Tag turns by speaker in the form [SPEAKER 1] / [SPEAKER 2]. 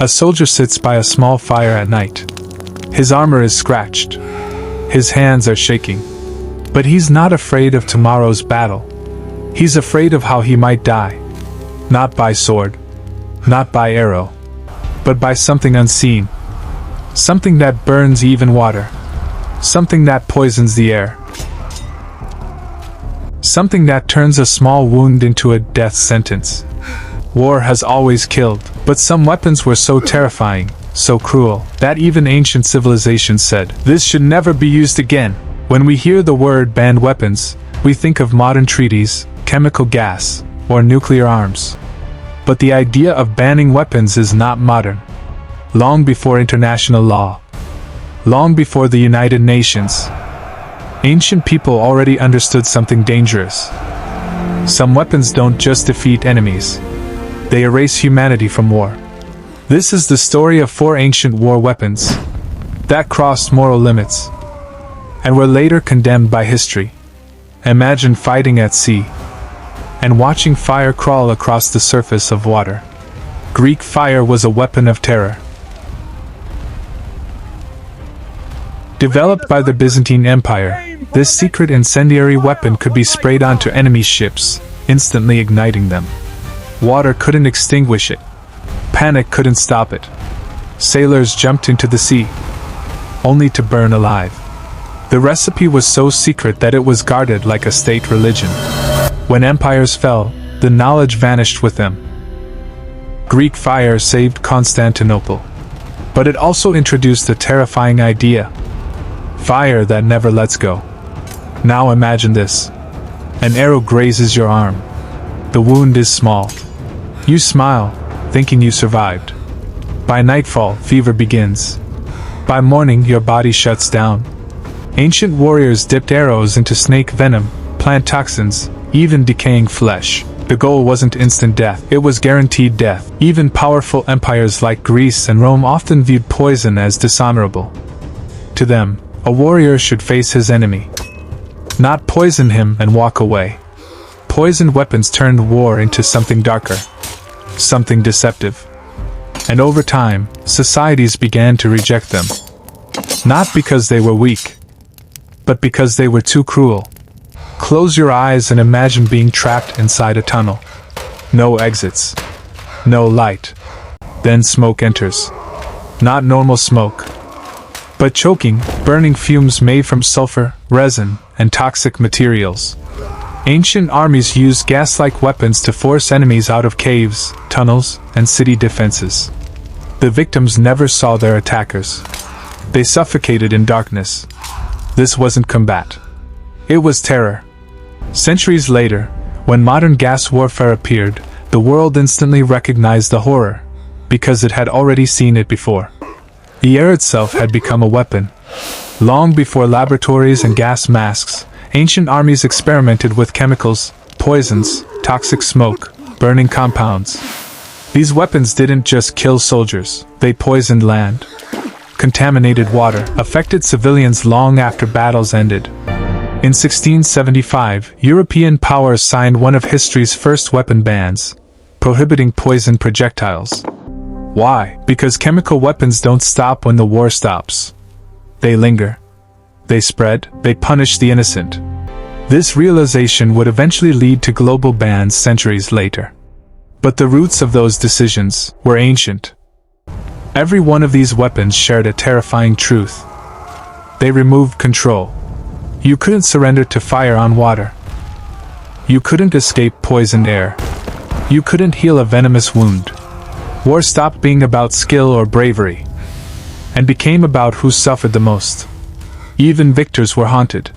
[SPEAKER 1] A soldier sits by a small fire at night. His armor is scratched. His hands are shaking. But he's not afraid of tomorrow's battle. He's afraid of how he might die. Not by sword, not by arrow, but by something unseen. Something that burns even water. Something that poisons the air. Something that turns a small wound into a death sentence. War has always killed, but some weapons were so terrifying, so cruel, that even ancient civilizations said, "This should never be used again." When we hear the word banned weapons, we think of modern treaties, chemical gas, or nuclear arms. But the idea of banning weapons is not modern. Long before international law, long before the United Nations, ancient people already understood something dangerous. Some weapons don't just defeat enemies. They erase humanity from war. This is the story of 4 ancient war weapons that crossed moral limits and were later condemned by history. Imagine fighting at sea and watching fire crawl across the surface of water. Greek fire was a weapon of terror. Developed by the Byzantine Empire, this secret incendiary weapon could be sprayed onto enemy ships, instantly igniting them. Water couldn't extinguish it. Panic couldn't stop it. Sailors jumped into the sea, only to burn alive. The recipe was so secret that it was guarded like a state religion. When empires fell, the knowledge vanished with them. Greek fire saved Constantinople. But it also introduced a terrifying idea. Fire that never lets go. Now imagine this. An arrow grazes your arm. The wound is small. You smile, thinking you survived. By nightfall, fever begins. By morning, your body shuts down. Ancient warriors dipped arrows into snake venom, plant toxins, even decaying flesh. The goal wasn't instant death, it was guaranteed death. Even powerful empires like Greece and Rome often viewed poison as dishonorable. To them, a warrior should face his enemy, not poison him and walk away. Poisoned weapons turned war into something darker, something deceptive. And over time, societies began to reject them. Not because they were weak, but because they were too cruel. Close your eyes and imagine being trapped inside a tunnel. No exits. No light. Then smoke enters. Not normal smoke, but choking, burning fumes made from sulfur, resin, and toxic materials. Ancient armies used gas-like weapons to force enemies out of caves, tunnels, and city defenses. The victims never saw their attackers. They suffocated in darkness. This wasn't combat. It was terror. Centuries later, when modern gas warfare appeared, the world instantly recognized the horror, because it had already seen it before. The air itself had become a weapon. Long before laboratories and gas masks, ancient armies experimented with chemicals, poisons, toxic smoke, burning compounds. These weapons didn't just kill soldiers, they poisoned land, contaminated water, affected civilians long after battles ended. In 1675, European powers signed one of history's first weapon bans, prohibiting poison projectiles. Why? Because chemical weapons don't stop when the war stops. They linger. They spread, they punish the innocent. This realization would eventually lead to global bans centuries later. But the roots of those decisions were ancient. Every one of these weapons shared a terrifying truth. They removed control. You couldn't surrender to fire on water. You couldn't escape poisoned air. You couldn't heal a venomous wound. War stopped being about skill or bravery, and became about who suffered the most. Even victors were haunted.